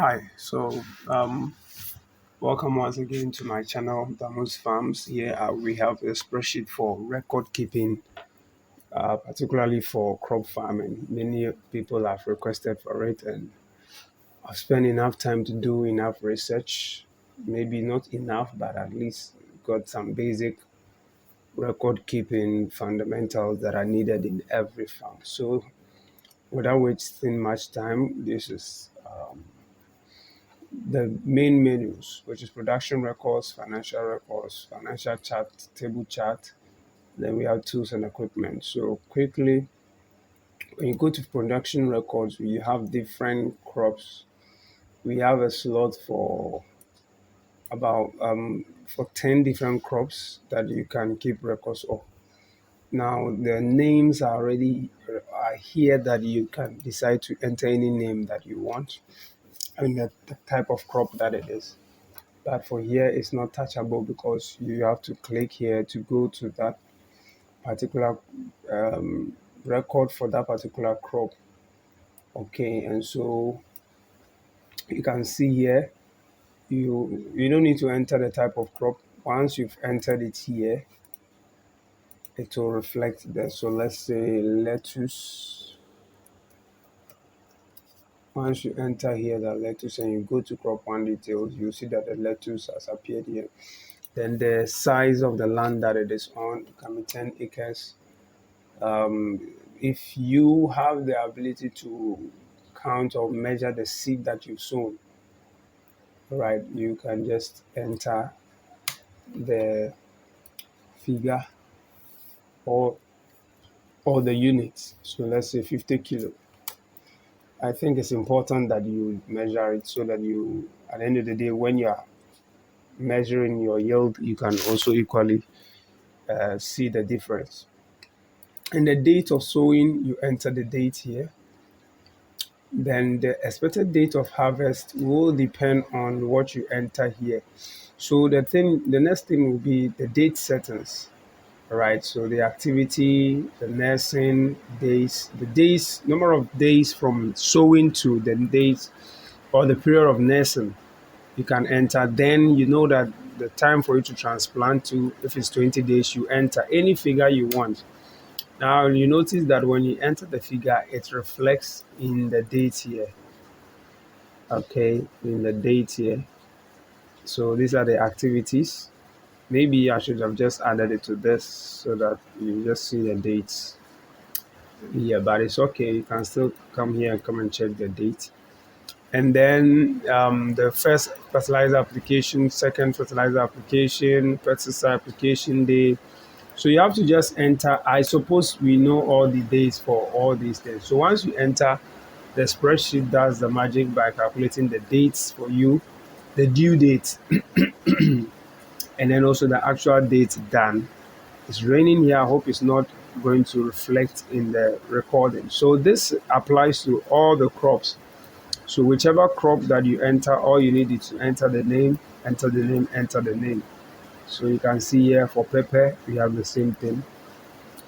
Hi, welcome once again to my channel, Damus Farms. Here we have a spreadsheet for record keeping, particularly for crop farming. Many people have requested for it, and I've spent enough time to do enough research. Maybe not enough, but at least got some basic record keeping fundamentals that are needed in every farm. So, without wasting much time, this is the main menus, which is production records, financial chart, table chart. Then we have tools and equipment. So quickly, when you go to production records, we have different crops. We have a slot for about for 10 different crops that you can keep records of. Now the names are here that you can decide to enter any name that you want. I mean the type of crop that it is. But for here, it's not touchable because you have to click here to go to that particular record for that particular crop. Okay, and so you can see here, you don't need to enter the type of crop. Once you've entered it here, it will reflect there. So let's say lettuce. Once you enter here the lettuce and you go to crop one details, you see that the lettuce has appeared here. Then the size of the land that it is on can be 10 acres. If you have the ability to count or measure the seed that you've sown, right, you can just enter the figure or the units. So let's say 50 kilo. I think it's important that you measure it so that you, at the end of the day, when you're measuring your yield, you can also equally see the difference. And the date of sowing, you enter the date here. Then the expected date of harvest will depend on what you enter here. So the next thing will be the date settings, right? So the activity, the nursing days, number of days from sowing to the days or the period of nursing you can enter. Then you know that the time for you to transplant to, if it's 20 days, you enter any figure you want. Now you notice that when you enter the figure, it reflects in the date here. Okay, in the date here. So these are the activities. Maybe I should have just added it to this so that you just see the dates. Yeah, but it's okay. You can still come here and come and check the date. And then the first fertilizer application, second fertilizer application, pesticide application day. So you have to just enter. I suppose we know all the days for all these things. So once you enter, the spreadsheet does the magic by calculating the dates for you, the due date, and then also the actual date done. It's raining here. I hope it's not going to reflect in the recording. So this applies to all the crops. So whichever crop that you enter, all you need is to enter the name, enter the name, enter the name. So you can see here for pepper, we have the same thing.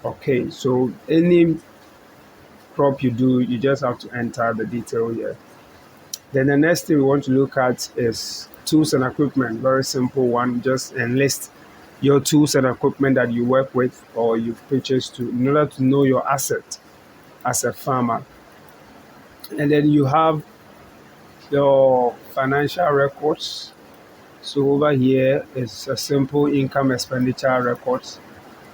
Okay, so any crop you do, you just have to enter the detail here. Then the next thing we want to look at is tools and equipment. Very simple one. Just enlist your tools and equipment that you work with or you've purchased to, in order to know your asset as a farmer. And then you have your financial records. So over here is a simple income expenditure records.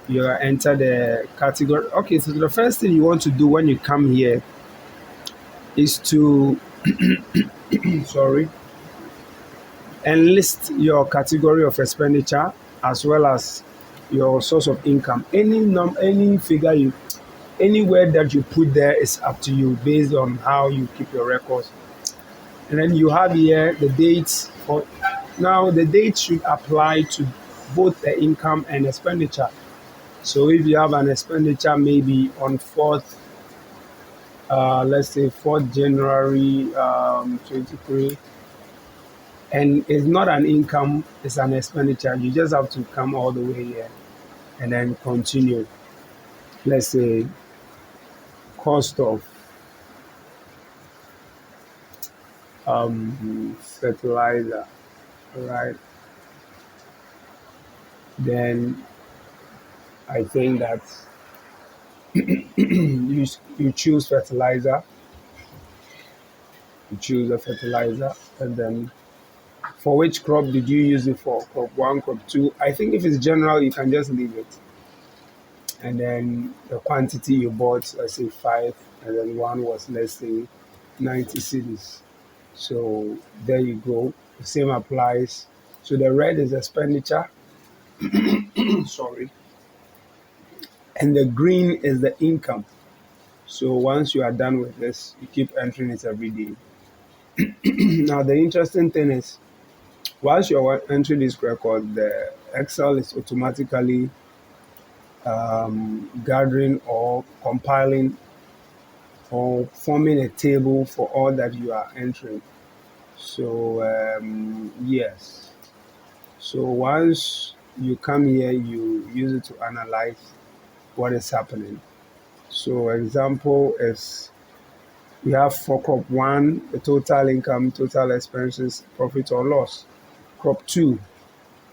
You enter the category. Okay, so the first thing you want to do when you come here is to sorry, enlist your category of expenditure as well as your source of income. Any figure you, any word that you put there is up to you based on how you keep your records. And then you have here the dates for, now the date should apply to both the income and expenditure. So if you have an expenditure maybe on 4th, let's say 4th January 23, and it's not an income, it's an expenditure, you just have to come all the way here and then continue. Let's say cost of fertilizer, right? Then I think that you choose fertilizer, you choose a fertilizer, and then for which crop did you use it for? Crop one, crop two. I think if it's general, you can just leave it. And then the quantity you bought, let's say five, and then one was, let's say, 90 cedis. So there you go. The same applies. So the red is expenditure, sorry, and the green is the income. So once you are done with this, you keep entering it every day. Now the interesting thing is, whilst you're entering this record, the Excel is automatically gathering or compiling or forming a table for all that you are entering. So yes. So once you come here, you use it to analyze what is happening. So example is we have for crop one, the total income, total expenses, profit or loss. Crop two,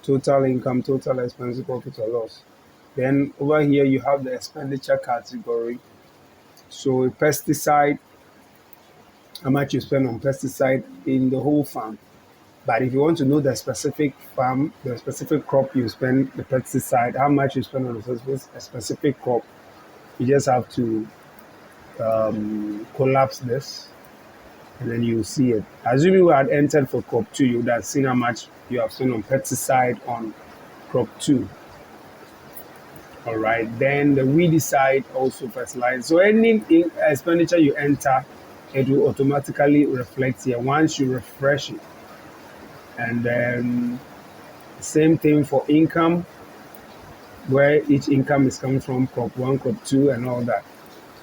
total income, total expenses, profit or loss. Then over here you have the expenditure category. So pesticide, how much you spend on pesticide in the whole farm. But if you want to know the specific farm, the specific crop you spend the pesticide, how much you spend on a specific crop, you just have to collapse this and then you see it. Assuming you had entered for crop two, you would have seen how much you have spent on pesticide on crop two. All right. Then the weedicide also fertilizer. So any expenditure you enter, it will automatically reflect here once you refresh it. And then same thing for income, where each income is coming from, crop one, crop two, and all that.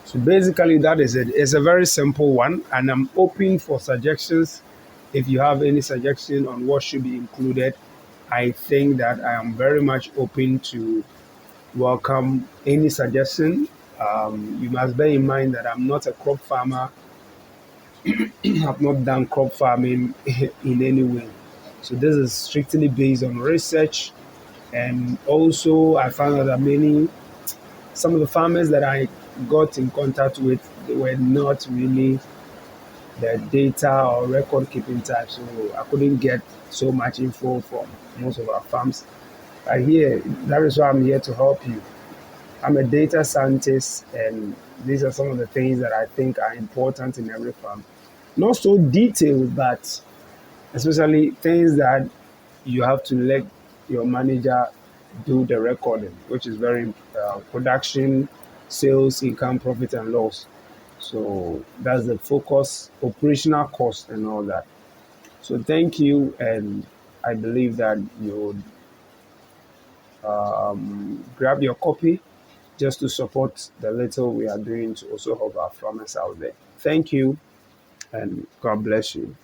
So basically, that is it. It's a very simple one, and I'm open for suggestions. If you have any suggestion on what should be included, I think that I am very much open to welcome any suggestion. You must bear in mind that I'm not a crop farmer. I've not done crop farming in any way. So this is strictly based on research. And also, I found out that some of the farmers that I got in contact with, they were not really the data or record keeping type. So I couldn't get so much info from most of our farms. But here, that is why I'm here to help you. I'm a data scientist, and these are some of the things that I think are important in every farm. Not so detailed, but especially things that you have to let your manager do the recording, which is very production, sales, income, profit, and loss. So that's the focus, operational cost, and all that. So thank you, and I believe that you grab your copy just to support the little we are doing to also help our farmers out there. Thank you, and God bless you.